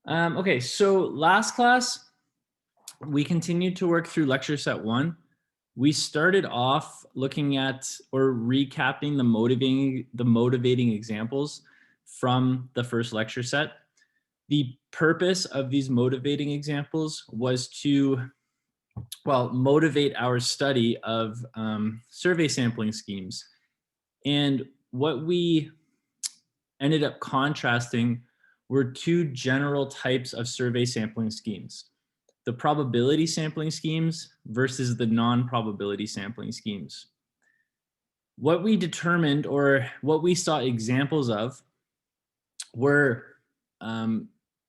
Okay, so last class, we continued to work through lecture set 1. We started off looking at or recapping the motivating examples from the first lecture set. The purpose of these motivating examples was to, well, motivate our study of survey sampling schemes. And what we ended up contrasting were two general types of survey sampling schemes: the probability sampling schemes versus the non-probability sampling schemes. What we determined, or what we saw examples of, were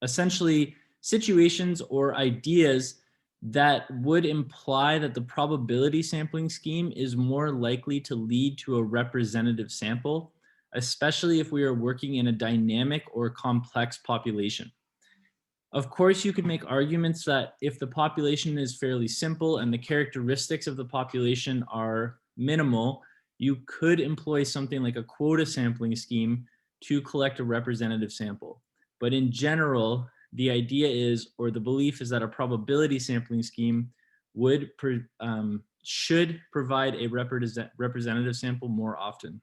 essentially situations or ideas that would imply that the probability sampling scheme is more likely to lead to a representative sample, especially if we are working in a dynamic or complex population. Of course, you could make arguments that if the population is fairly simple and the characteristics of the population are minimal, you could employ something like a quota sampling scheme to collect a representative sample. But in general, the idea is, or the belief is, that a probability sampling scheme should provide a representative sample more often.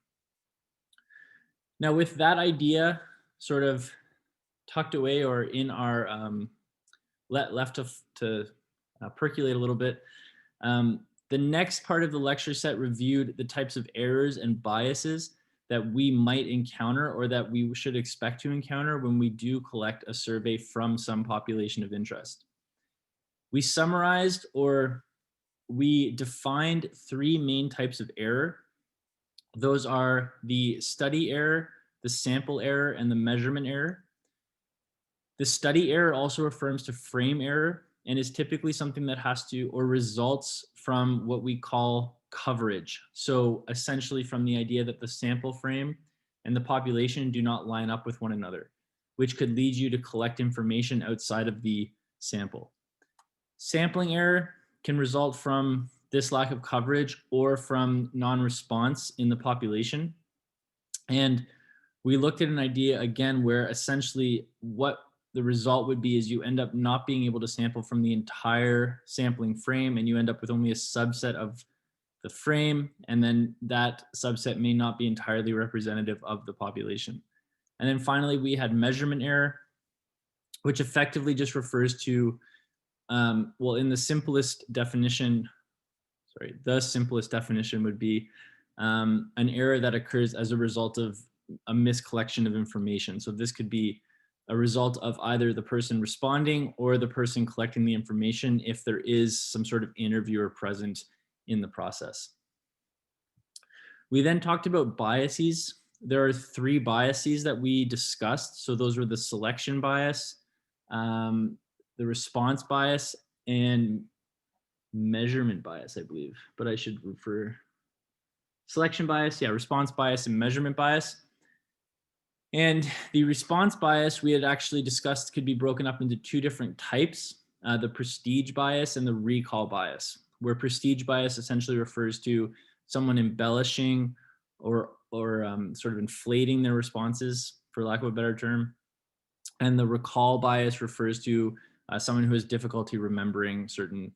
Now, with that idea sort of tucked away or in our left to percolate a little bit, the next part of the lecture set reviewed the types of errors and biases that we might encounter or that we should expect to encounter when we do collect a survey from some population of interest. We summarized, or we defined, 3 main types of error. Those are the study error, the sample error, and the measurement error. The study error also refers to frame error and is typically something that has to, or results from, what we call coverage. So essentially from the idea that the sample frame and the population do not line up with one another, which could lead you to collect information outside of the sample. Sampling error can result from this lack of coverage or from non-response in the population. And we looked at an idea again where essentially what the result would be is you end up not being able to sample from the entire sampling frame, and you end up with only a subset of the frame, and then that subset may not be entirely representative of the population. And then finally, we had measurement error, which effectively just refers to, well, in the simplest definition, the simplest definition would be an error that occurs as a result of a miscollection of information. So this could be a result of either the person responding or the person collecting the information if there is some sort of interviewer present in the process. We then talked about biases. There are 3 biases that we discussed. So those were the selection bias, the response bias, and measurement bias, I believe, but I should refer selection bias, response bias and measurement bias. And the response bias we had actually discussed could be broken up into 2 different types, the prestige bias and the recall bias, where prestige bias essentially refers to someone embellishing or sort of inflating their responses, for lack of a better term. And the recall bias refers to someone who has difficulty remembering certain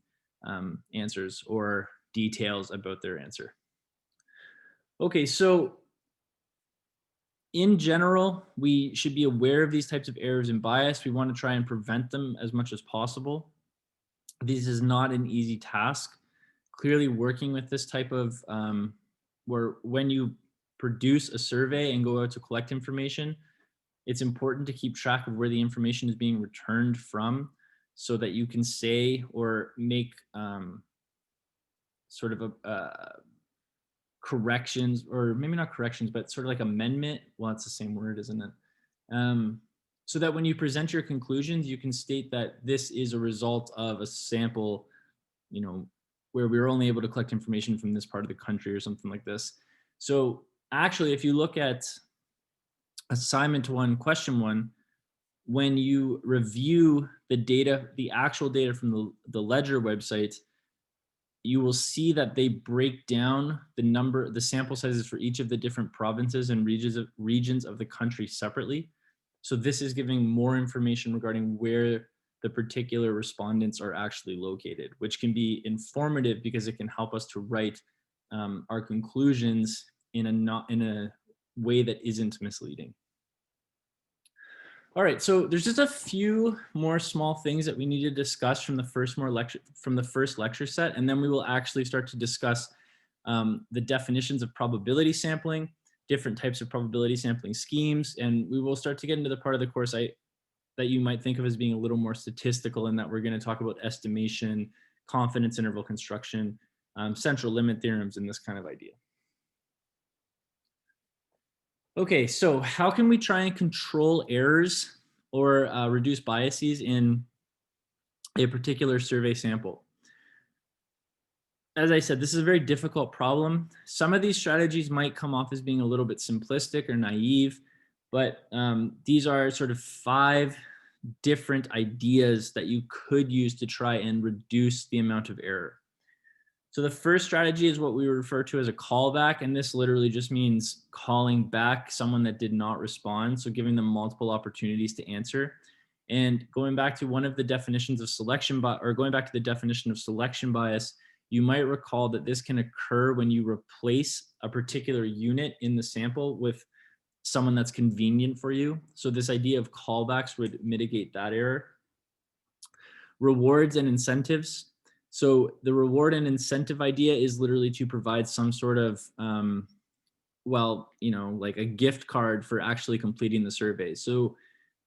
answers or details about their answer. Okay, so in general, we should be aware of these types of errors and bias. We want to try and prevent them as much as possible. This is not an easy task. Clearly, working with this type of, where when you produce a survey and go out to collect information, it's important to keep track of where the information is being returned from, so that you can say or make sort of a corrections, or maybe not corrections, but sort of like amendment. Well, it's the same word, isn't it? So that when you present your conclusions, you can state that this is a result of a sample, where we were only able to collect information from this part of the country or something like this. So actually, if you look at assignment 1, question 1, when you review the data, the actual data from the Ledger website, you will see that they break down the sample sizes for each of the different provinces and regions of the country separately. So this is giving more information regarding where the particular respondents are actually located, which can be informative because it can help us to write our conclusions in a way that isn't misleading. All right, so there's just a few more small things that we need to discuss from the first lecture set, and then we will actually start to discuss the definitions of probability sampling, different types of probability sampling schemes, and we will start to get into the part of the course that you might think of as being a little more statistical, in that we're going to talk about estimation, confidence interval construction, central limit theorems, and this kind of idea. Okay, so how can we try and control errors or reduce biases in a particular survey sample? As I said, this is a very difficult problem. Some of these strategies might come off as being a little bit simplistic or naive, but these are sort of 5 different ideas that you could use to try and reduce the amount of error. So the first strategy is what we refer to as a callback, and this literally just means calling back someone that did not respond, so giving them multiple opportunities to answer. And going back to one of the definitions of selection bias, or going back to the definition of selection bias, you might recall that this can occur when you replace a particular unit in the sample with someone that's convenient for you. So this idea of callbacks would mitigate that error. Rewards and incentives. So the reward and incentive idea is literally to provide some sort of, like a gift card for actually completing the survey. So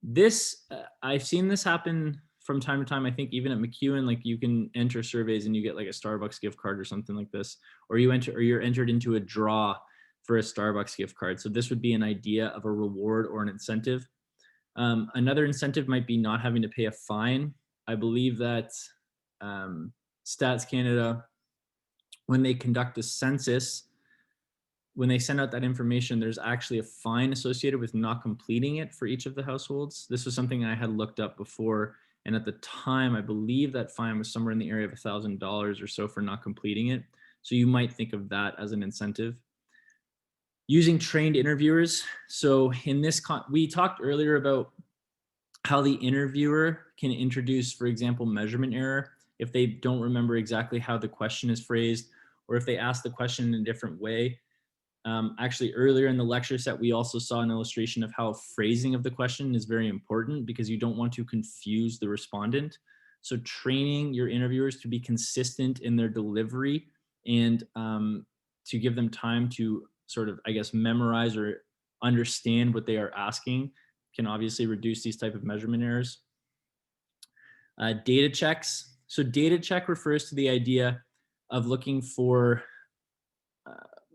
this, I've seen this happen from time to time. I think even at McEwen, like you can enter surveys and you get like a Starbucks gift card or something like this, or you're entered into a draw for a Starbucks gift card. So this would be an idea of a reward or an incentive. Another incentive might be not having to pay a fine. I believe that Stats Canada, when they conduct a census, when they send out that information, there's actually a fine associated with not completing it for each of the households. This was something I had looked up before, and at the time, I believe that fine was somewhere in the area of $1,000 or so for not completing it. So you might think of that as an incentive. Using trained interviewers. So in this, we talked earlier about how the interviewer can introduce, for example, measurement error if they don't remember exactly how the question is phrased, or if they ask the question in a different way. Actually, earlier in the lecture set, we also saw an illustration of how phrasing of the question is very important because you don't want to confuse the respondent. So training your interviewers to be consistent in their delivery and to give them time to sort of, I guess, memorize or understand what they are asking can obviously reduce these type of measurement errors. Data checks. So data check refers to the idea of looking for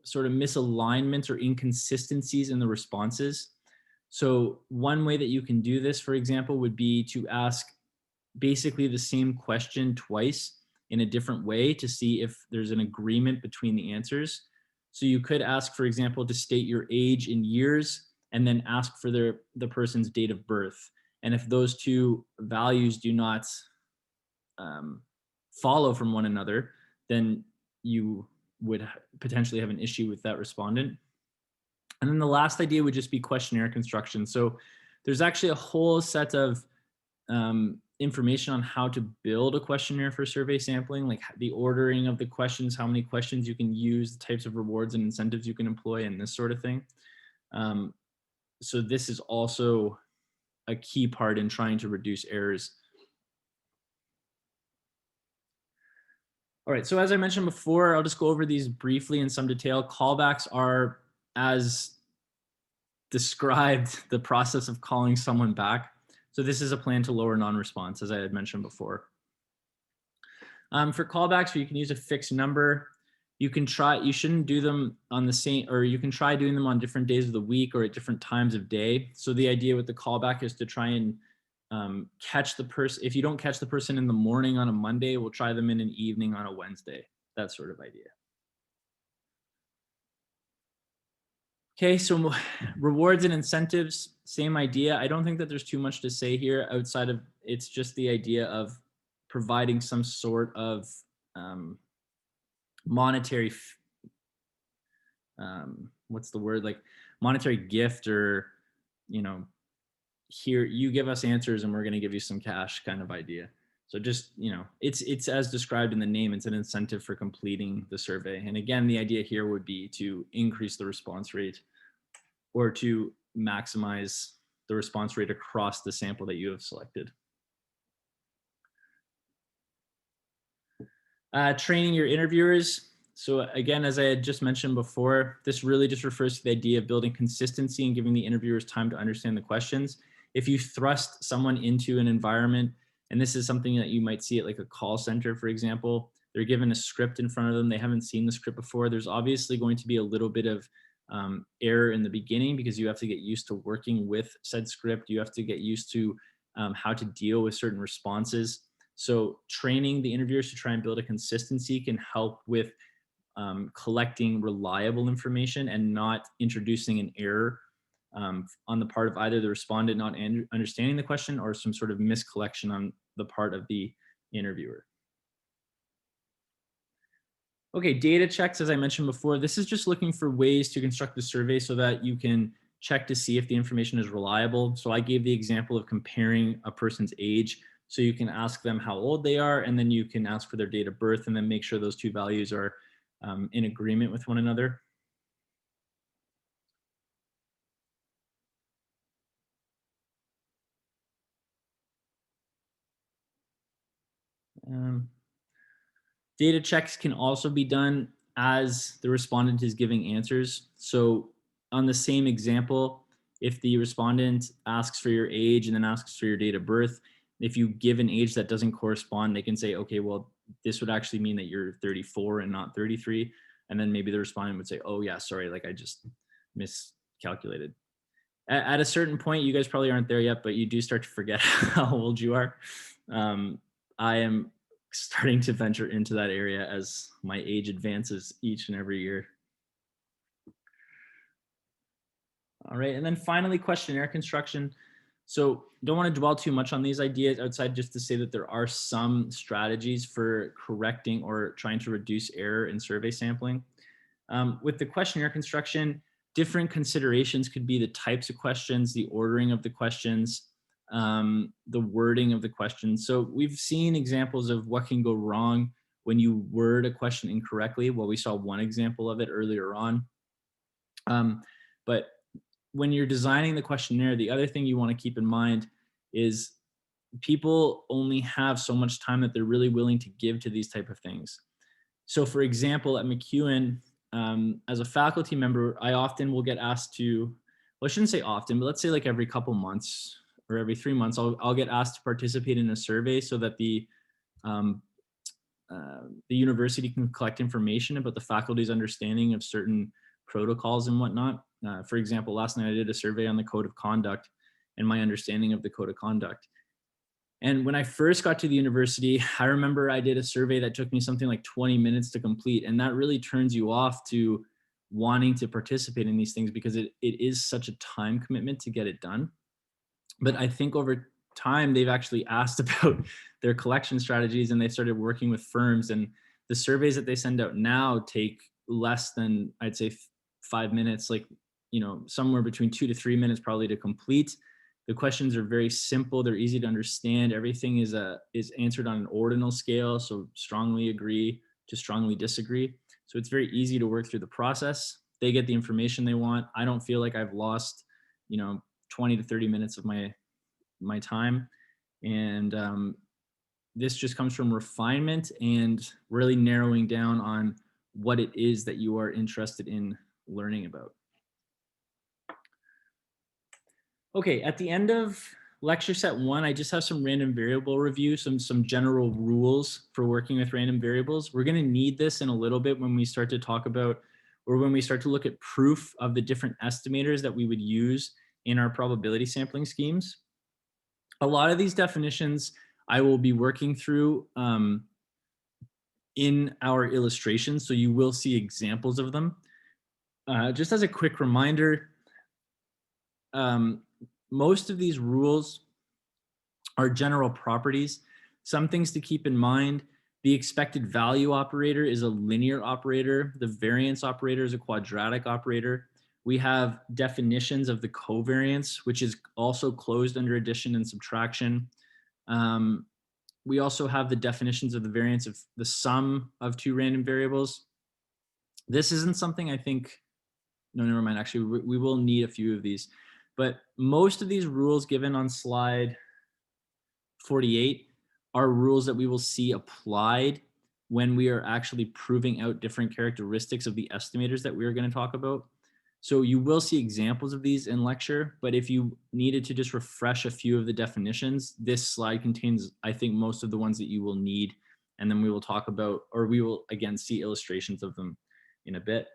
sort of misalignments or inconsistencies in the responses. So one way that you can do this, for example, would be to ask basically the same question twice in a different way to see if there's an agreement between the answers. So you could ask, for example, to state your age in years and then ask for the person's date of birth. And if those two values do not follow from one another, then you would potentially have an issue with that respondent. And then the last idea would just be questionnaire construction. So there's actually a whole set of information on how to build a questionnaire for survey sampling, like the ordering of the questions, how many questions you can use, the types of rewards and incentives you can employ, and this sort of thing. So this is also a key part in trying to reduce errors. All right, so as I mentioned before, I'll just go over these briefly in some detail. Callbacks are, as described, the process of calling someone back. So this is a plan to lower non-response, as I had mentioned before. For callbacks, you can use a fixed number. You shouldn't do them on the same, or you can try doing them on different days of the week or at different times of day. So the idea with the callback is to try and catch the person. If you don't catch the person in the morning on a Monday, we'll try them in an evening on a Wednesday, that sort of idea. Okay, so rewards and incentives, same idea. I don't think that there's too much to say here outside of it's just the idea of providing some sort of monetary, what's the word, like monetary gift, or, here, you give us answers and we're going to give you some cash kind of idea. So just, it's as described in the name, it's an incentive for completing the survey. And again, the idea here would be to increase the response rate or to maximize the response rate across the sample that you have selected. Training your interviewers. So again, as I had just mentioned before, this really just refers to the idea of building consistency and giving the interviewers time to understand the questions. If you thrust someone into an environment, and this is something that you might see at like a call center, for example, they're given a script in front of them, they haven't seen the script before, there's obviously going to be a little bit of error in the beginning because you have to get used to working with said script. You have to get used to how to deal with certain responses. So training the interviewers to try and build a consistency can help with collecting reliable information and not introducing an error on the part of either the respondent not understanding the question or some sort of miscollection on the part of the interviewer. Okay, data checks, as I mentioned before, this is just looking for ways to construct the survey so that you can check to see if the information is reliable. So I gave the example of comparing a person's age. So you can ask them how old they are, and then you can ask for their date of birth, and then make sure those two values are in agreement with one another. Data checks can also be done as the respondent is giving answers. So on the same example, if the respondent asks for your age and then asks for your date of birth, if you give an age that doesn't correspond, they can say, okay, well, this would actually mean that you're 34 and not 33. And then maybe the respondent would say, oh yeah, sorry, like I just miscalculated. At a certain point, you guys probably aren't there yet, but you do start to forget how old you are. I am starting to venture into that area as my age advances each and every year. All right, and then finally, questionnaire construction. So don't want to dwell too much on these ideas outside just to say that there are some strategies for correcting or trying to reduce error in survey sampling. With the questionnaire construction, different considerations could be the types of questions, the ordering of the questions, the wording of the questions. So we've seen examples of what can go wrong when you word a question incorrectly. Well, we saw one example of it earlier on. But when you're designing the questionnaire, the other thing you want to keep in mind is people only have so much time that they're really willing to give to these type of things. So for example, at MacEwan, as a faculty member, I often will get asked to, well, I shouldn't say often, but let's say like every couple months or every 3 months, I'll get asked to participate in a survey so that the university can collect information about the faculty's understanding of certain protocols and whatnot. For example, last night I did a survey on the code of conduct and my understanding of the code of conduct. And when I first got to the university, I remember I did a survey that took me something like 20 minutes to complete. And that really turns you off to wanting to participate in these things because it is such a time commitment to get it done. But I think over time, they've actually asked about their collection strategies and they started working with firms. And the surveys that they send out now take less than, I'd say, 5 minutes, like, somewhere between 2 to 3 minutes probably to complete. The questions are very simple. They're easy to understand. Everything is answered on an ordinal scale. So strongly agree to strongly disagree. So it's very easy to work through the process. They get the information they want. I don't feel like I've lost, 20 to 30 minutes of my time. And this just comes from refinement and really narrowing down on what it is that you are interested in learning about. Okay, at the end of lecture set 1, I just have some random variable review, some general rules for working with random variables. We're going to need this in a little bit when we start to talk about, or when we start to look at proof of the different estimators that we would use in our probability sampling schemes. A lot of these definitions I will be working through in our illustrations, so you will see examples of them. Just as a quick reminder, most of these rules are general properties. Some things to keep in mind: the expected value operator is a linear operator. The variance operator is a quadratic operator. We have definitions of the covariance, which is also closed under addition and subtraction. We also have the definitions of the variance of the sum of two random variables. This isn't something I think, no, never mind. Actually, we will need a few of these, but most of these rules given on slide 48 are rules that we will see applied when we are actually proving out different characteristics of the estimators that we are going to talk about. So you will see examples of these in lecture, but if you needed to just refresh a few of the definitions, this slide contains, I think, most of the ones that you will need. And then we will talk about, or we will again see illustrations of them in a bit.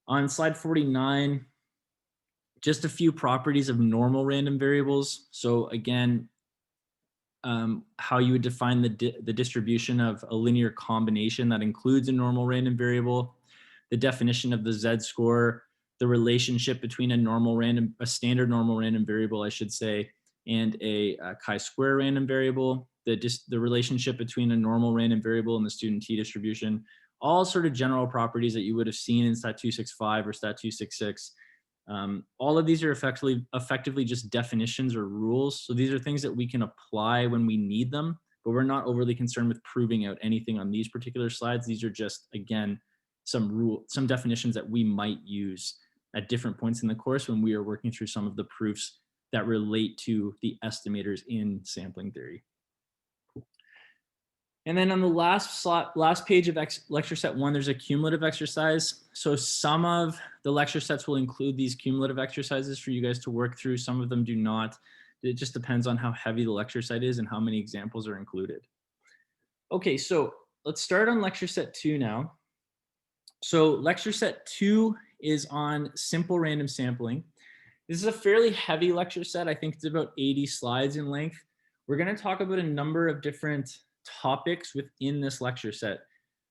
On slide 49, just a few properties of normal random variables. So again, how you would define the distribution of a linear combination that includes a normal random variable, the definition of the Z-score, the relationship between a standard normal random variable, I should say, and a chi-square random variable, the relationship between a normal random variable and the student t-distribution, all sort of general properties that you would have seen in Stat 265 or Stat 266. All of these are effectively just definitions or rules. So these are things that we can apply when we need them, but we're not overly concerned with proving out anything on these particular slides. These are just, again, some definitions that we might use at different points in the course when we are working through some of the proofs that relate to the estimators in sampling theory. And then on the last page of lecture set 1, there's a cumulative exercise. So some of the lecture sets will include these cumulative exercises for you guys to work through. Some of them do not. It just depends on how heavy the lecture set is and how many examples are included. Okay, so let's start on lecture set 2 now. So lecture set 2 is on simple random sampling. This is a fairly heavy lecture set. I think it's about 80 slides in length. We're going to talk about a number of different topics within this lecture set.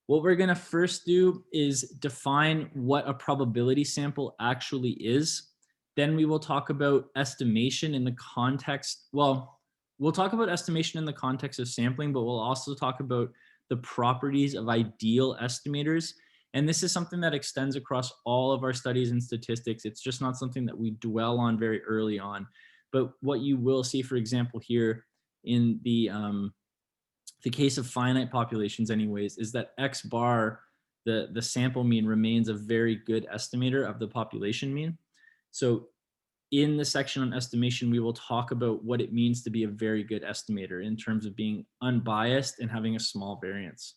What we're going to first do is define what a probability sample actually is. Then we will talk about estimation in the context. Well, we'll talk about estimation in the context of sampling, but we'll also talk about the properties of ideal estimators. And this is something that extends across all of our studies in statistics. It's just not something that we dwell on very early on. But what you will see, for example, here in the case of finite populations anyways, is that X bar, the sample mean, remains a very good estimator of the population mean. So in the section on estimation, we will talk about what it means to be a very good estimator in terms of being unbiased and having a small variance.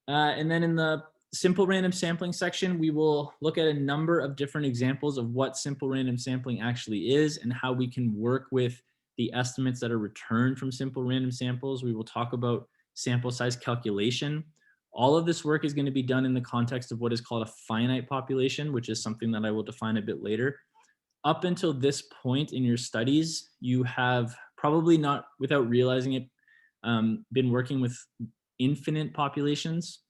And then in the simple random sampling section, we will look at a number of different examples of what simple random sampling actually is and how we can work with the estimates that are returned from simple random samples. We will talk about sample size calculation. All of this work is going to be done in the context of what is called a finite population, which is something that I will define a bit later. Up until this point in your studies, you have probably not, without realizing it, been working with infinite populations.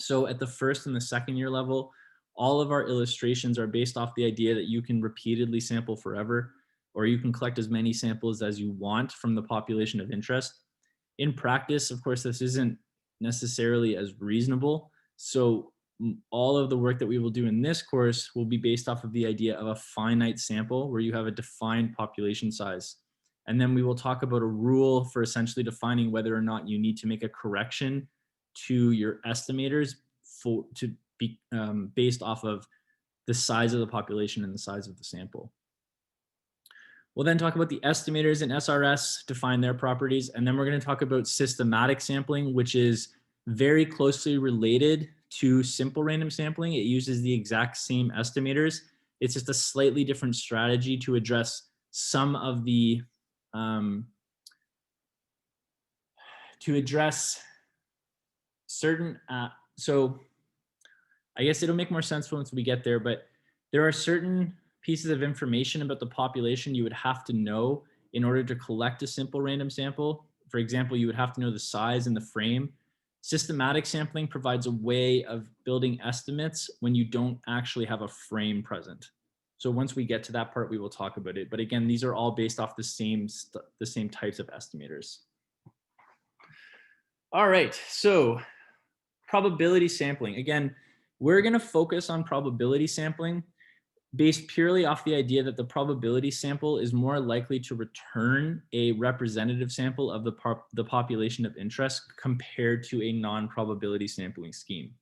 So at the first and the second year level, all of our illustrations are based off the idea that you can repeatedly sample forever, or you can collect as many samples as you want from the population of interest. In practice, of course, this isn't necessarily as reasonable. So all of the work that we will do in this course will be based off of the idea of a finite sample where you have a defined population size. And then we will talk about a rule for essentially defining whether or not you need to make a correction to your estimators to be based off of the size of the population and the size of the sample. We'll then talk about the estimators and SRS, define their properties, and then we're going to talk about systematic sampling, which is very closely related to simple random sampling. It uses the exact same estimators. It's just a slightly different strategy to address some of the certain, so I guess it'll make more sense once we get there, but there are certain pieces of information about the population you would have to know in order to collect a simple random sample. For example, you would have to know the size and the frame. Systematic sampling provides a way of building estimates when you don't actually have a frame present. So once we get to that part, we will talk about it. But again, these are all based off the same types of estimators. All right, so probability sampling. Again, we're going to focus on probability sampling. based purely off the idea that the probability sample is more likely to return a representative sample of the population of interest compared to a non-probability sampling scheme.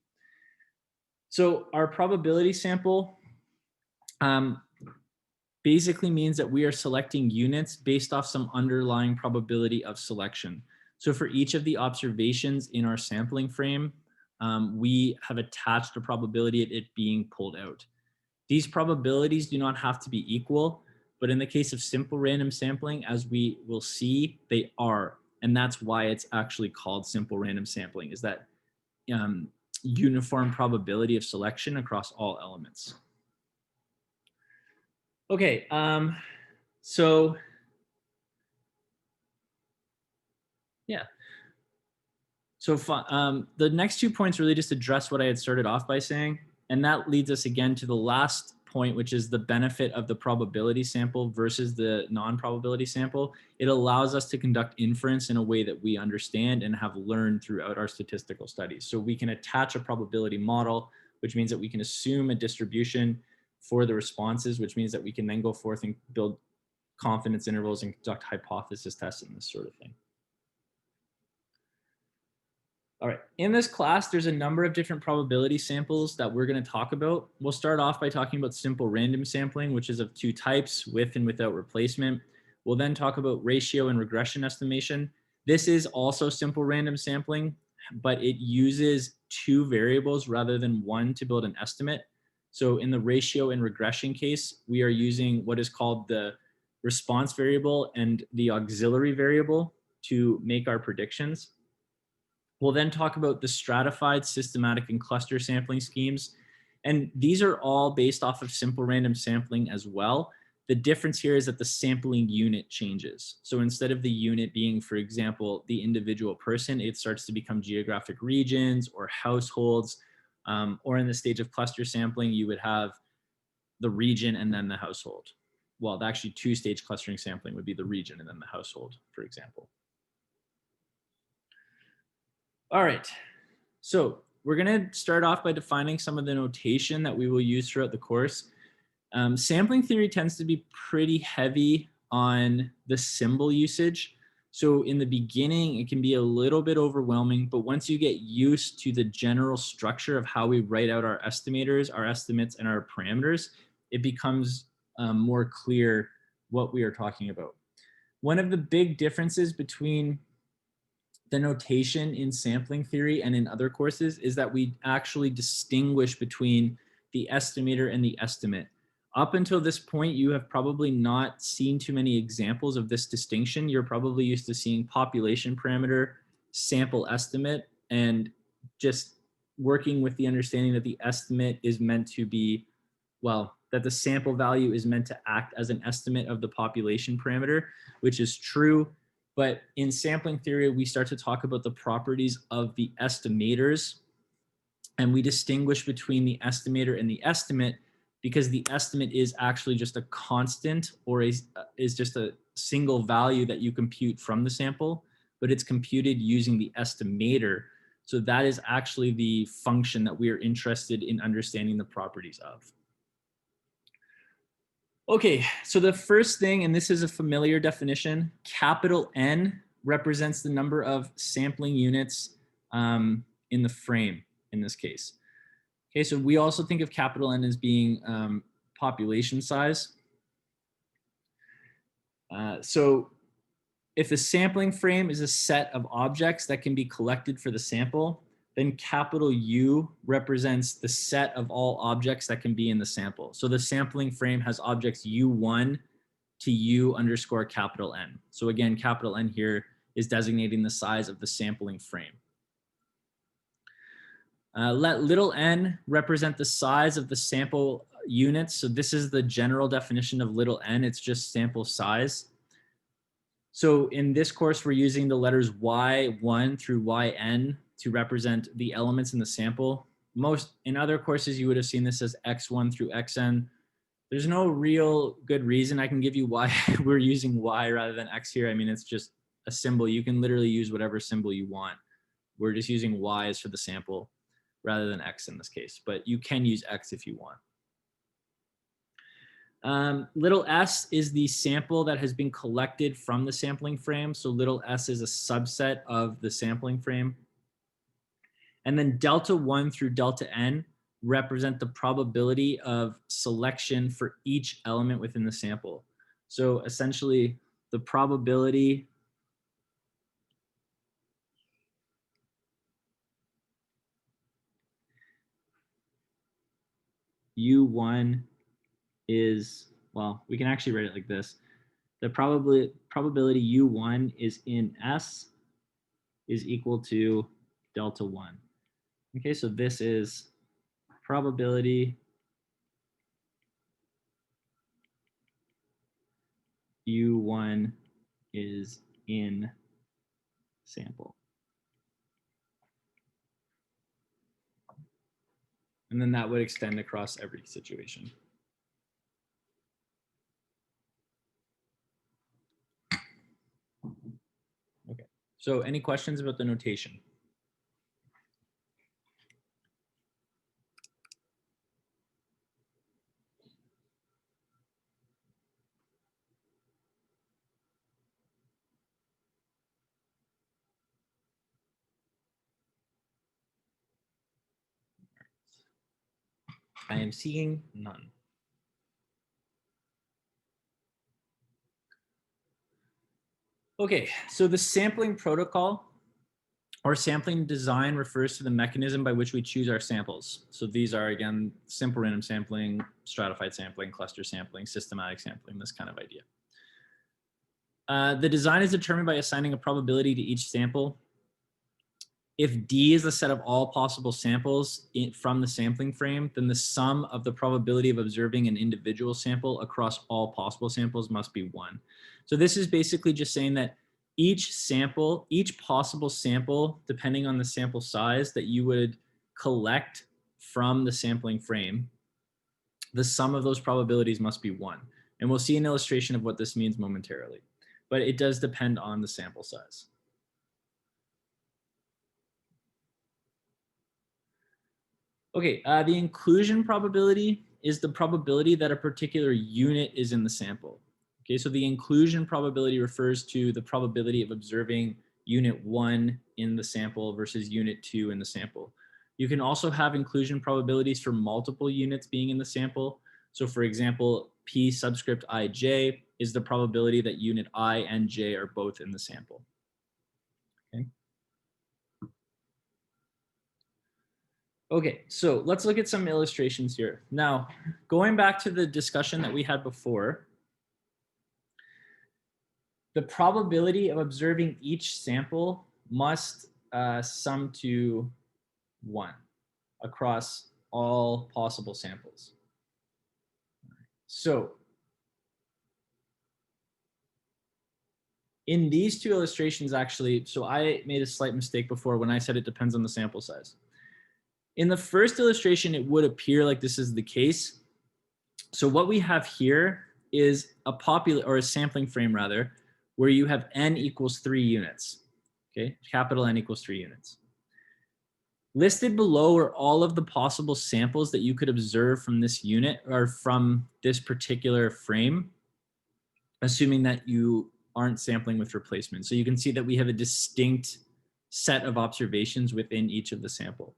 So our probability sample um, basically means that we are selecting units based off some underlying probability of selection. So for each of the observations in our sampling frame, we have attached a probability of it being pulled out. These probabilities do not have to be equal, but in the case of simple random sampling, as we will see, they are. And that's why it's actually called simple random sampling, is that uniform probability of selection across all elements. Okay, so yeah. So the next 2 points really just address what I had started off by saying, and that leads us again to the last point, which is the benefit of the probability sample versus the non-probability sample. It allows us to conduct inference in a way that we understand and have learned throughout our statistical studies. So we can attach a probability model, which means that we can assume a distribution for the responses, which means that we can then go forth and build confidence intervals and conduct hypothesis tests and this sort of thing. All right, in this class, there's a number of different probability samples that we're going to talk about. We'll start off by talking about simple random sampling, which is of 2 types, with and without replacement. We'll then talk about ratio and regression estimation. This is also simple random sampling, but it uses 2 variables rather than 1 to build an estimate. So in the ratio and regression case, we are using what is called the response variable and the auxiliary variable to make our predictions. We'll then talk about the stratified, systematic, and cluster sampling schemes. And these are all based off of simple random sampling as well. The difference here is that the sampling unit changes. So instead of the unit being, for example, the individual person, it starts to become geographic regions or households. Or in the stage of cluster sampling, you would have the region and then the household. Well, actually 2-stage clustering sampling would be the region and then the household, for example. All right, so we're going to start off by defining some of the notation that we will use throughout the course. Sampling theory tends to be pretty heavy on the symbol usage. So in the beginning, it can be a little bit overwhelming, but once you get used to the general structure of how we write out our estimators, our estimates, and our parameters, it becomes more clear what we are talking about. One of the big differences between the notation in sampling theory and in other courses is that we actually distinguish between the estimator and the estimate. Up until this point, you have probably not seen too many examples of this distinction. You're probably used to seeing population parameter, sample estimate, and just working with the understanding that the estimate is meant to be, well, that the sample value is meant to act as an estimate of the population parameter, which is true. But in sampling theory, we start to talk about the properties of the estimators, and we distinguish between the estimator and the estimate because the estimate is actually just a constant or is just a single value that you compute from the sample, but it's computed using the estimator. So that is actually the function that we are interested in understanding the properties of. Okay, so the first thing, and this is a familiar definition, capital N represents the number of sampling units in the frame in this case. Okay, so we also think of capital N as being population size. So if the sampling frame is a set of objects that can be collected for the sample, then capital U represents the set of all objects that can be in the sample. So the sampling frame has objects U1 to U underscore capital N. So again, capital N here is designating the size of the sampling frame. Let little n represent the size of the sample units. So this is the general definition of little n. It's just sample size. So in this course, we're using the letters Y1 through YN to represent the elements in the sample. In other courses, you would have seen this as X1 through XN. There's no real good reason I can give you why we're using Y rather than X here. I mean, it's just a symbol. You can literally use whatever symbol you want. We're just using Y's for the sample rather than X in this case, but you can use X if you want. Little s is the sample that has been collected from the sampling frame. So little s is a subset of the sampling frame. And then delta 1 through delta n represent the probability of selection for each element within the sample. So essentially, the probability U1 is, well, we can actually write it like this. The probability U1 is in S is equal to delta 1. Okay, so this is probability U1 is in sample. And then that would extend across every situation. Okay, so any questions about the notation? I am seeing none. Okay, so the sampling protocol or sampling design refers to the mechanism by which we choose our samples. So these are, again, simple random sampling, stratified sampling, cluster sampling, systematic sampling, this kind of idea. The design is determined by assigning a probability to each sample. If D is the set of all possible samples from the sampling frame, then the sum of the probability of observing an individual sample across all possible samples must be 1. So this is basically just saying that each sample, each possible sample, depending on the sample size that you would collect from the sampling frame, the sum of those probabilities must be 1. And we'll see an illustration of what this means momentarily. But it does depend on the sample size. Okay, the inclusion probability is the probability that a particular unit is in the sample. Okay, so the inclusion probability refers to the probability of observing unit 1 in the sample versus unit 2 in the sample. You can also have inclusion probabilities for multiple units being in the sample. So for example, P subscript ij is the probability that unit I and j are both in the sample. Okay. Okay, so let's look at some illustrations here. Now, going back to the discussion that we had before, the probability of observing each sample must sum to 1 across all possible samples. So in these two illustrations, actually, so I made a slight mistake before when I said it depends on the sample size. In the first illustration, it would appear like this is the case. So what we have here is a sampling frame rather, where you have n equals 3 units. Okay, capital N equals 3 units. Listed below are all of the possible samples that you could observe from this unit or from this particular frame, assuming that you aren't sampling with replacement. So you can see that we have a distinct set of observations within each of the sample.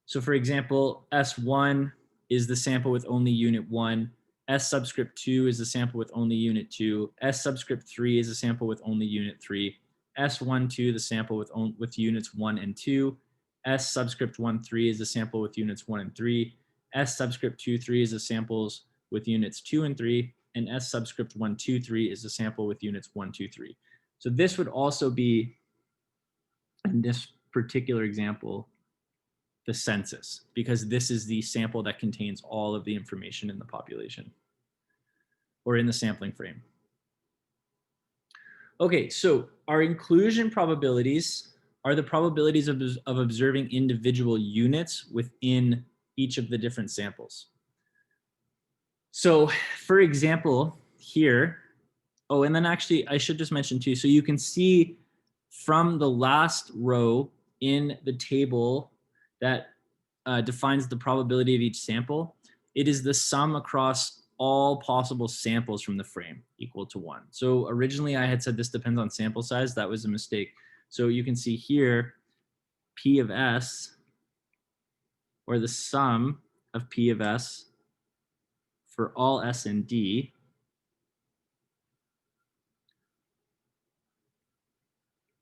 So for example, S1 is the sample with only unit 1. S subscript 2 is the sample with only unit 2. S subscript 3 is a sample with only unit 3. S12, the sample with units 1 and 2. S subscript 13 is the sample with units 1 and 3. S subscript 23 is the samples with units 2 and 3. And S subscript 123 is the sample with units 1, 2, 3. So this would also be, in this particular example, the census, because this is the sample that contains all of the information in the population or in the sampling frame. Okay, so our inclusion probabilities are the probabilities of observing individual units within each of the different samples. So for example, here, oh, and then actually I should just mention too, so you can see from the last row in the table that defines the probability of each sample, it is the sum across all possible samples from the frame equal to 1. So originally I had said this depends on sample size. That was a mistake. So you can see here, P of S, or the sum of P of S for all S and D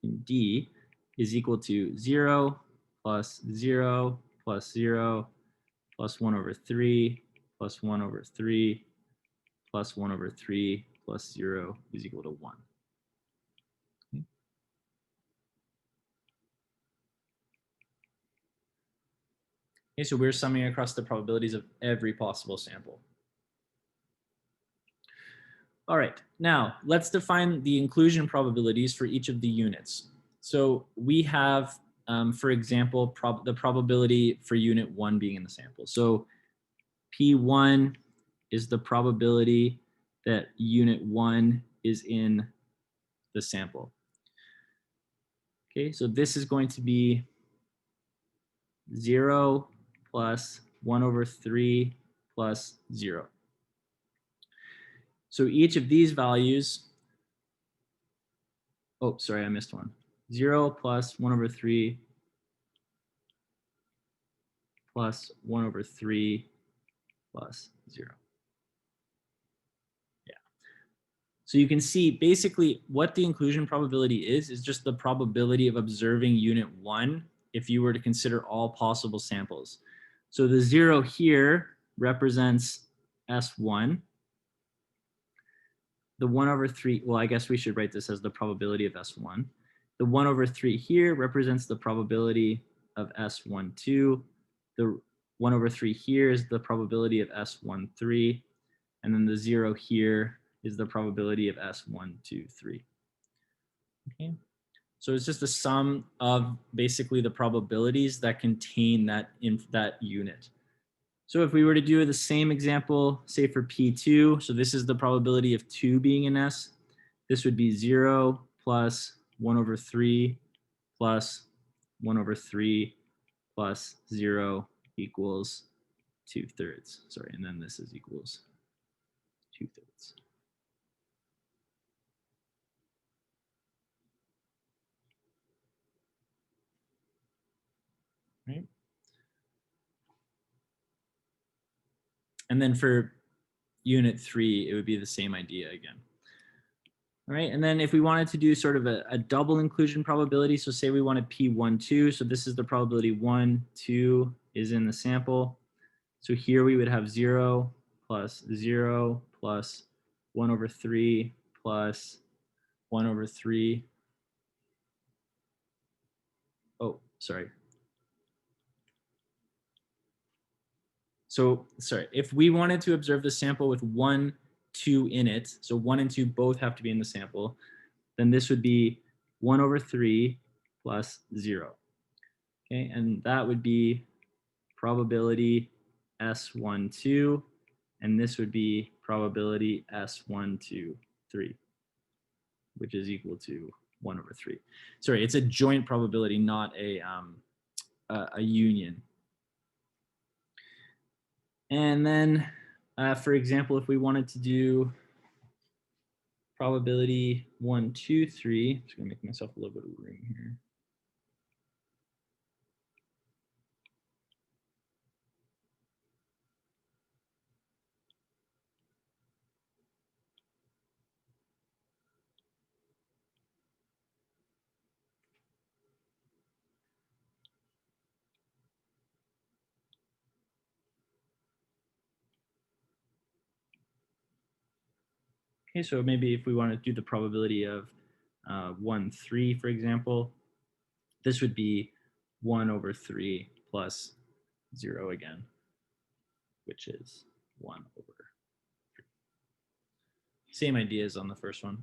in D is equal to 0 plus 0 plus 0 plus 1 over 3 plus 1 over 3 plus 1 over 3 plus 0 is equal to 1. Okay, so we're summing across the probabilities of every possible sample. All right, now let's define the inclusion probabilities for each of the units. So we have, for example, the probability for unit 1 being in the sample. So P1 is the probability that unit 1 is in the sample. Okay, so this is going to be 0 plus 1 over 3 plus 0. So each of these values, oh, sorry, I missed one. 0 plus 1 over 3 plus 1 over 3 plus 0. Yeah. So you can see basically what the inclusion probability is just the probability of observing unit 1 if you were to consider all possible samples. So the 0 here represents S1. The 1 over 3, well, I guess we should write this as the probability of S1. The 1 over 3 here represents the probability of S12. The 1 over 3 here is the probability of S13. And then the 0 here is the probability of S123. Okay. So it's just a sum of basically the probabilities that contain that unit. So if we were to do the same example, say for P2, so this is the probability of 2 being in S, this would be 0 plus 1 over 3 plus 1 over 3 plus 0 equals 2/3. Sorry, and then this is equals 2/3. Right? And then for unit 3, it would be the same idea again. All right, and then if we wanted to do sort of a double inclusion probability, so say we wanted P1, 2, so this is the probability 1, 2 is in the sample. So here we would have 0 plus 0 plus 1 over 3 plus 1 over 3. Oh, sorry. So, sorry, if we wanted to observe the sample with 1, 2 in it, so 1 and 2 both have to be in the sample, then this would be 1 over 3 plus 0. Okay, and that would be probability S12, and this would be probability S123, which is equal to 1 over 3. Sorry, it's a joint probability, not a union. And then, for example, if we wanted to do probability 1, 2, 3, I'm just gonna make myself a little bit of room here. Okay, so maybe if we want to do the probability of 1, 3, for example, this would be 1 over 3 plus 0 again, which is 1 over 3. Same ideas on the first one.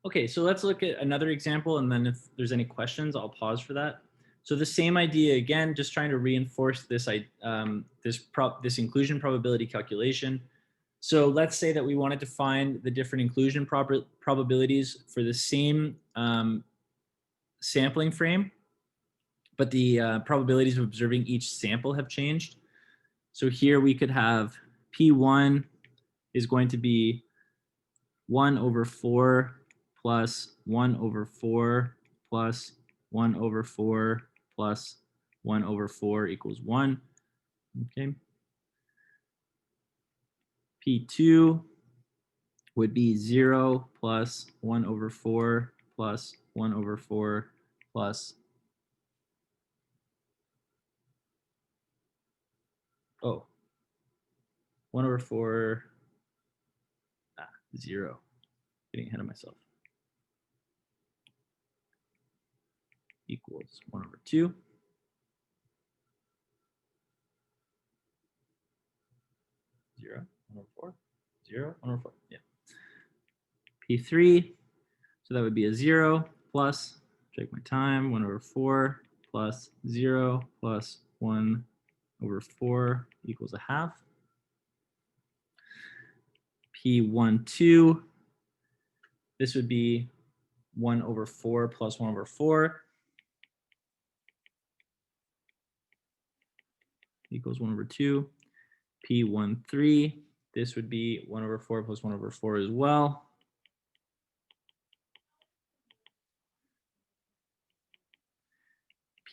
Okay, so let's look at another example, and then if there's any questions, I'll pause for that. So the same idea again, just trying to reinforce this this inclusion probability calculation. So let's say that we wanted to find the different inclusion probabilities for the same sampling frame, but the probabilities of observing each sample have changed. So here we could have P1 is going to be 1 over 4 plus 1 over 4 plus 1 over 4 plus 1 over 4 equals 1. Okay. P2 would be 0 plus 1 over 4 plus 1 over 4 plus, 1 over 4, 0. Getting ahead of myself. Equals 1 over 2. 0, 1 over 4, 0, 1 over 4, yeah. P3, so that would be a 0 plus, check my time, 1 over 4 plus 0 plus 1 over 4 equals a half. P12, this would be 1 over 4 plus 1 over 4 equals 1 over 2. P13, this would be 1 over 4 plus 1 over 4 as well.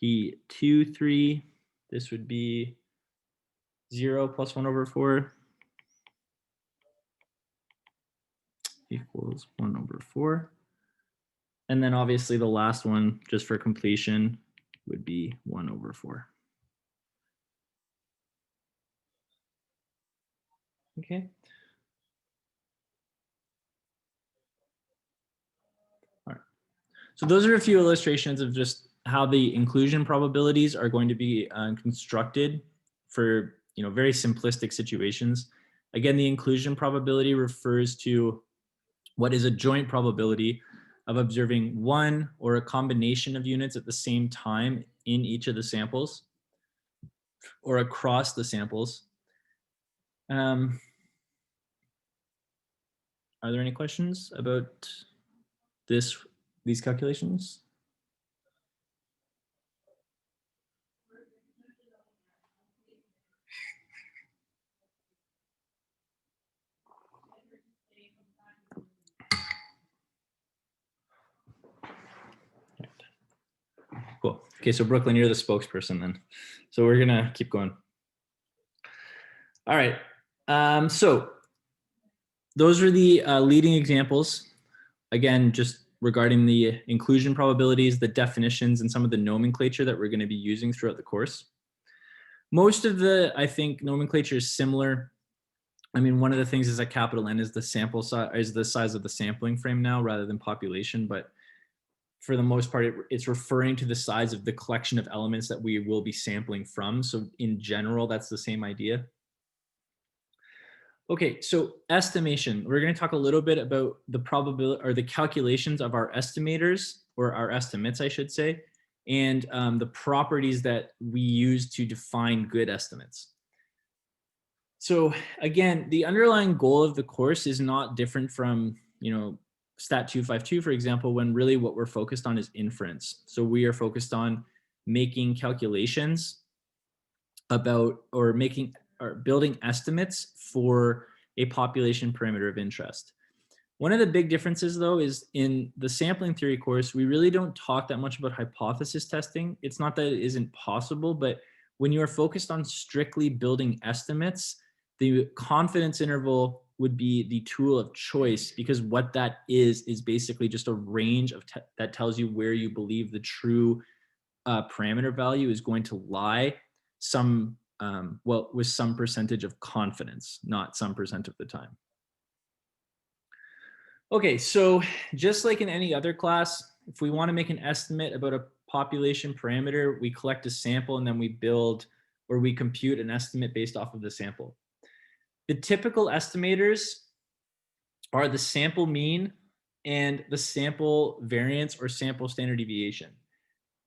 P23, this would be 0 plus 1 over 4 equals 1 over 4. And then obviously the last one, just for completion, would be 1 over 4. Okay. All right. So those are a few illustrations of just how the inclusion probabilities are going to be constructed for very simplistic situations. Again, the inclusion probability refers to what is a joint probability of observing one or a combination of units at the same time in each of the samples or across the samples. Are there any questions about these calculations? Cool. Okay, so Brooklyn, you're the spokesperson then. So we're gonna keep going. All right. So those are the leading examples. Again, just regarding the inclusion probabilities, the definitions, and some of the nomenclature that we're going to be using throughout the course. Most of the, I think, nomenclature is similar. I mean, one of the things is that capital N is the sample size, is the size of the sampling frame now rather than population, but for the most part, it's referring to the size of the collection of elements that we will be sampling from. So in general, that's the same idea. Okay, so estimation. We're going to talk a little bit about the probability or the calculations of our estimators, or our estimates, I should say, and the properties that we use to define good estimates. So again, the underlying goal of the course is not different from, Stat 252, for example, when really what we're focused on is inference. So we are focused on making calculations about, or building estimates for a population parameter of interest. One of the big differences, though, is in the sampling theory course, we really don't talk that much about hypothesis testing. It's not that it isn't possible, but when you are focused on strictly building estimates, the confidence interval would be the tool of choice, because what that is basically just a range of that tells you where you believe the true parameter value is going to lie, with some percentage of confidence, not some percent of the time. Okay, so just like in any other class, if we want to make an estimate about a population parameter, we collect a sample and then we build, or we compute an estimate based off of the sample. The typical estimators are the sample mean and the sample variance or sample standard deviation.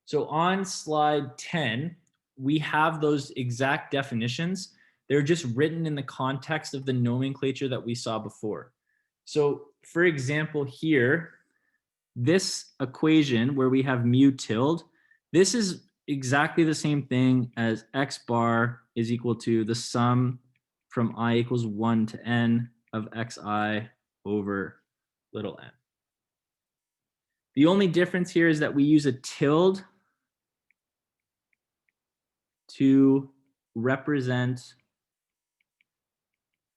So on slide 10, we have those exact definitions. They're just written in the context of the nomenclature that we saw before. So for example, here, this equation where we have mu tilde, this is exactly the same thing as x bar is equal to the sum from I equals 1 to n of xi over little n. The only difference here is that we use a tilde to represent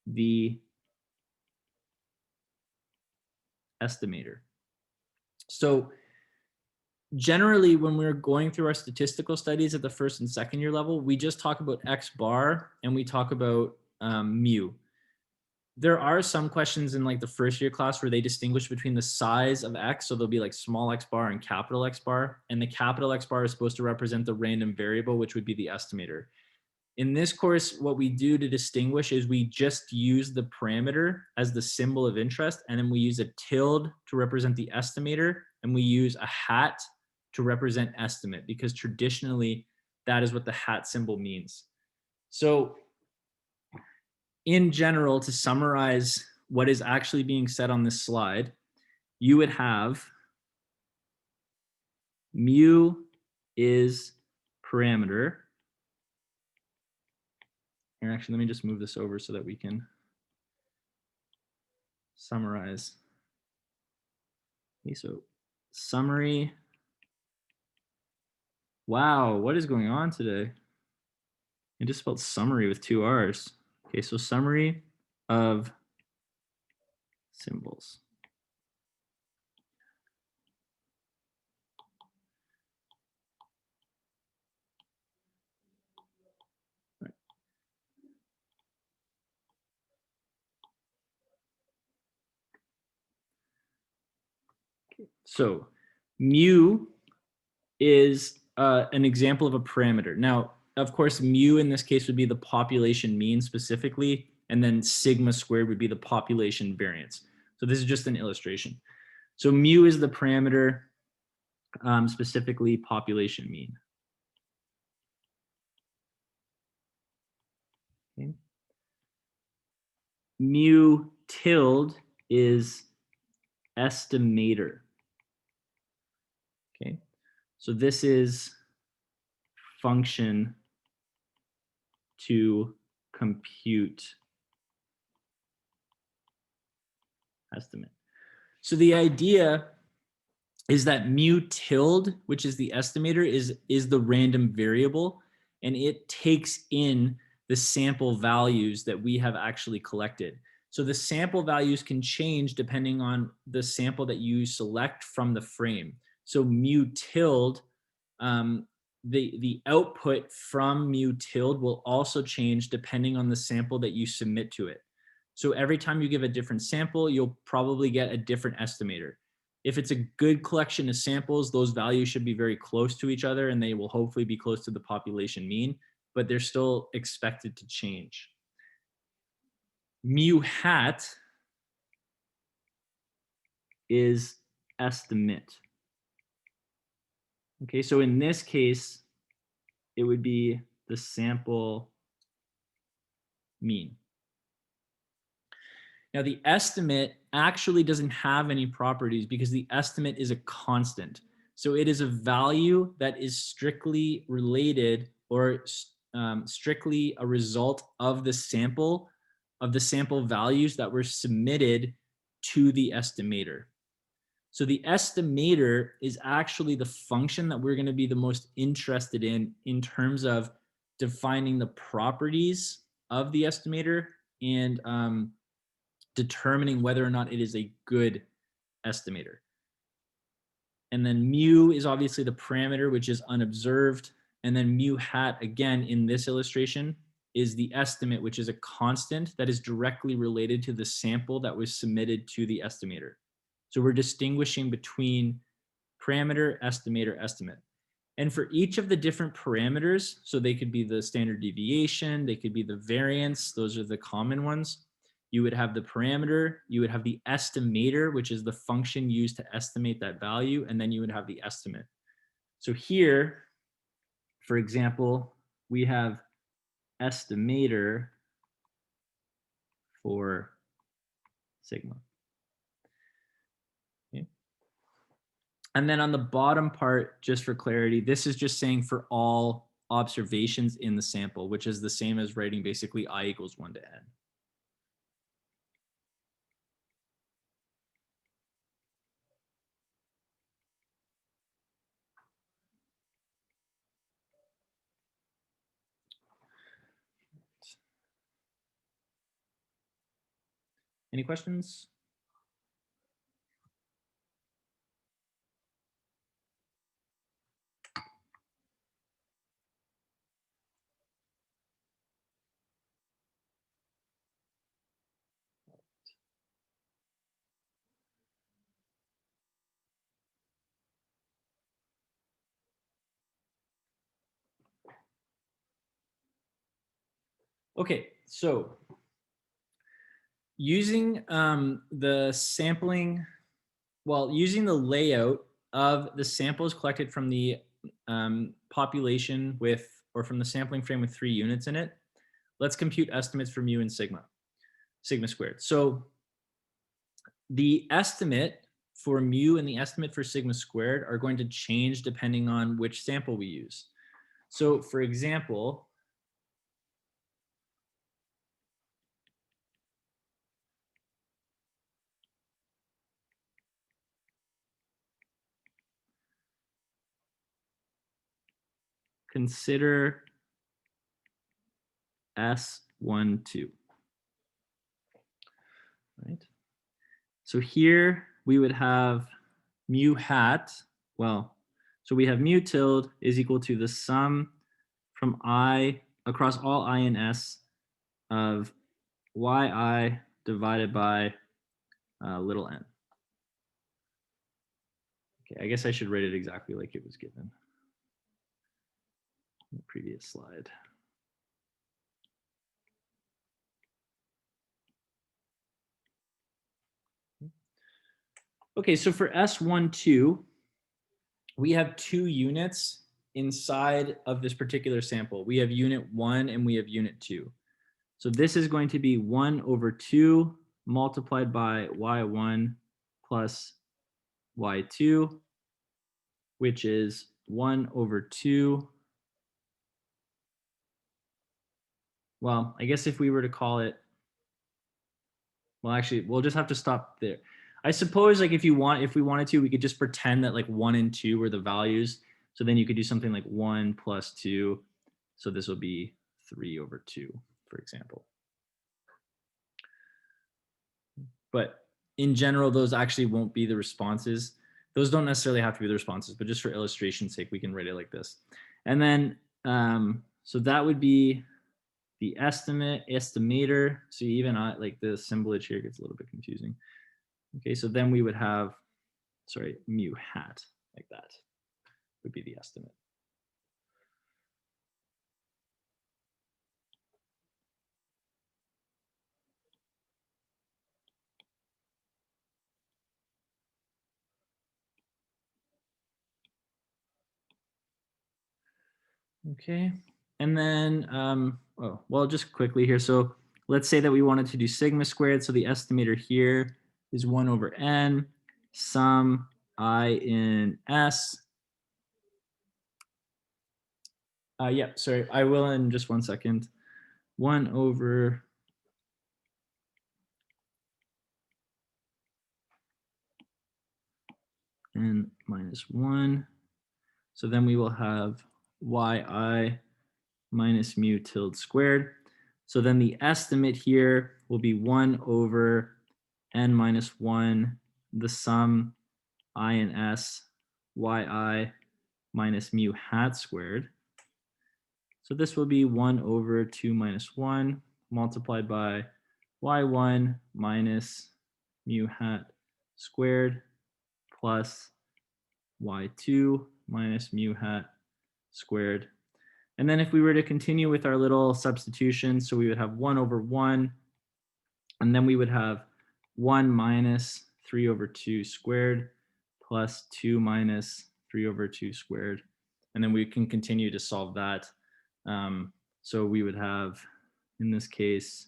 the estimator. So generally, when we're going through our statistical studies at the first and second year level, we just talk about x bar and we talk about mu. There are some questions in like the first year class where they distinguish between the size of x. So there'll be like small x bar and capital X bar. And the capital X bar is supposed to represent the random variable, which would be the estimator. In this course, what we do to distinguish is we just use the parameter as the symbol of interest, and then we use a tilde to represent the estimator, and we use a hat to represent estimate, because traditionally that is what the hat symbol means. So in general, to summarize what is actually being said on this slide, you would have mu is parameter. Here, actually, let me just move this over so that we can summarize. Okay, so summary. Wow, what is going on today? I just spelled summary with 2 R's. Okay, so summary of symbols. Right. Okay. So mu is an example of a parameter. Now, of course, mu in this case would be the population mean specifically, and then sigma squared would be the population variance. So this is just an illustration. So mu is the parameter, specifically population mean. Okay. Mu tilde is estimator. Okay, so this is function to compute estimate. So the idea is that mu tilde, which is the estimator, is the random variable, and it takes in the sample values that we have actually collected. So the sample values can change depending on the sample that you select from the frame. So mu tilde, the output from mu tilde will also change depending on the sample that you submit to it. So every time you give a different sample, you'll probably get a different estimator. If it's a good collection of samples, those values should be very close to each other, and they will hopefully be close to the population mean, but they're still expected to change. Mu hat is estimate. Okay, so in this case, it would be the sample mean. Now, the estimate actually doesn't have any properties because the estimate is a constant. So it is a value that is strictly related or strictly a result of the sample values that were submitted to the estimator. So the estimator is actually the function that we're going to be the most interested in terms of defining the properties of the estimator and determining whether or not it is a good estimator. And then mu is obviously the parameter, which is unobserved. And then mu hat, again, in this illustration, is the estimate, which is a constant that is directly related to the sample that was submitted to the estimator. So we're distinguishing between parameter, estimator, estimate. And for each of the different parameters, so they could be the standard deviation, they could be the variance, those are the common ones. You would have the parameter, you would have the estimator, which is the function used to estimate that value, and then you would have the estimate. So here, for example, we have estimator for sigma. Okay. And then on the bottom part, just for clarity, this is just saying for all observations in the sample, which is the same as writing basically I equals 1 to n. Any questions? Okay, so using the sampling, well, using the layout of the samples collected from the population with, or from the sampling frame with 3 units in it, let's compute estimates for mu and sigma squared. So the estimate for mu and the estimate for sigma squared are going to change depending on which sample we use. So for example, consider S12, right? So here we would have mu hat, well, so we have mu tilde is equal to the sum from I across all I and S of yi divided by little n. Okay, I guess I should write it exactly like it was given in the previous slide. Okay, so for S12, we have 2 units inside of this particular sample. We have unit 1 and we have unit 2. So this is going to be 1 over 2 multiplied by y1 plus y2, which is 1 over 2. Well, I guess if we were to call it, well, actually, we'll just have to stop there. I suppose like if we wanted to, we could just pretend that like 1 and 2 were the values. So then you could do something like 1 plus 2. So this will be 3 over 2, for example. But in general, those actually won't be the responses. Those don't necessarily have to be the responses, but just for illustration's sake, we can write it like this. And then, so that would be the estimator. So even like the assemblage here gets a little bit confusing. Okay, so then we would have, sorry, mu hat, like that would be the estimate. Okay, and then, oh, well, just quickly here. So let's say that we wanted to do sigma squared. So the estimator here is 1 over n, sum I in S. Yeah, sorry, I will in just 1 second. 1 over n minus 1. So then we will have yi minus mu tilde squared. So then the estimate here will be 1 over n minus 1, the sum I and S, yi minus mu hat squared. So this will be 1 over 2 minus 1 multiplied by y1 minus mu hat squared plus y2 minus mu hat squared. And then if we were to continue with our little substitution, so we would have 1 over 1, and then we would have 1 minus 3 over 2 squared plus 2 minus 3 over 2 squared. And then we can continue to solve that. So we would have, in this case,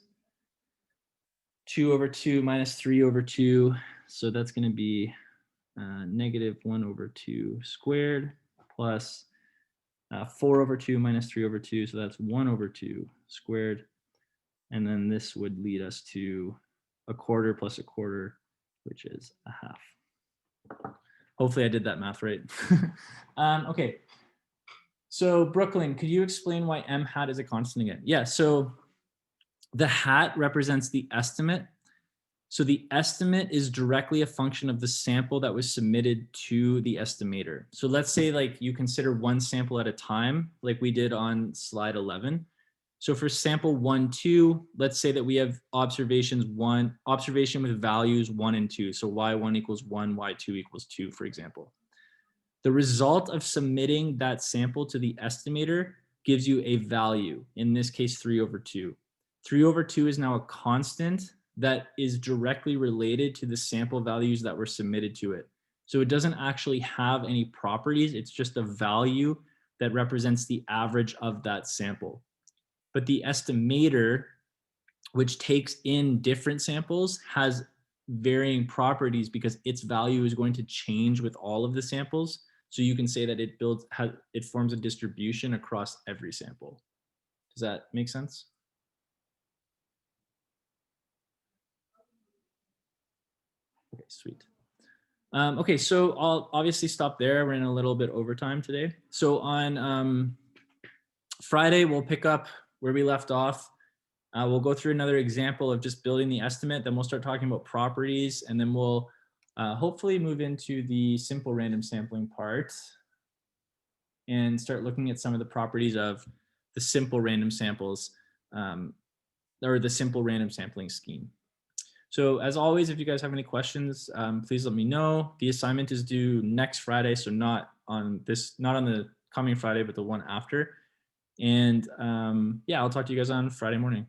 2 over 2 minus 3 over 2. So that's going to be negative 1 over 2 squared plus 4 over 2 minus 3 over 2. So that's 1 over 2 squared. And then this would lead us to a quarter plus a quarter, which is a half. Hopefully I did that math right. Okay. So Brooklyn, could you explain why m hat is a constant again? Yeah, so the hat represents the estimate. So the estimate is directly a function of the sample that was submitted to the estimator. So let's say like you consider one sample at a time, like we did on slide 11. So for sample 1, 2, let's say that we have observation with values 1 and 2. So y1 equals 1, y2 equals 2, for example. The result of submitting that sample to the estimator gives you a value, in this case 3 over 2. 3 over 2 is now a constant that is directly related to the sample values that were submitted to it. So it doesn't actually have any properties. It's just a value that represents the average of that sample. But the estimator, which takes in different samples, has varying properties because its value is going to change with all of the samples. So you can say that it forms a distribution across every sample. Does that make sense? Okay, sweet. Okay, so I'll obviously stop there. We're in a little bit overtime today. So on Friday, we'll pick up where we left off. We'll go through another example of just building the estimate. Then we'll start talking about properties, and then we'll hopefully move into the simple random sampling part and start looking at some of the properties of the simple random samples or the simple random sampling scheme. So as always, if you guys have any questions, please let me know. The assignment is due next Friday, so not on the coming Friday, but the one after. And yeah, I'll talk to you guys on Friday morning.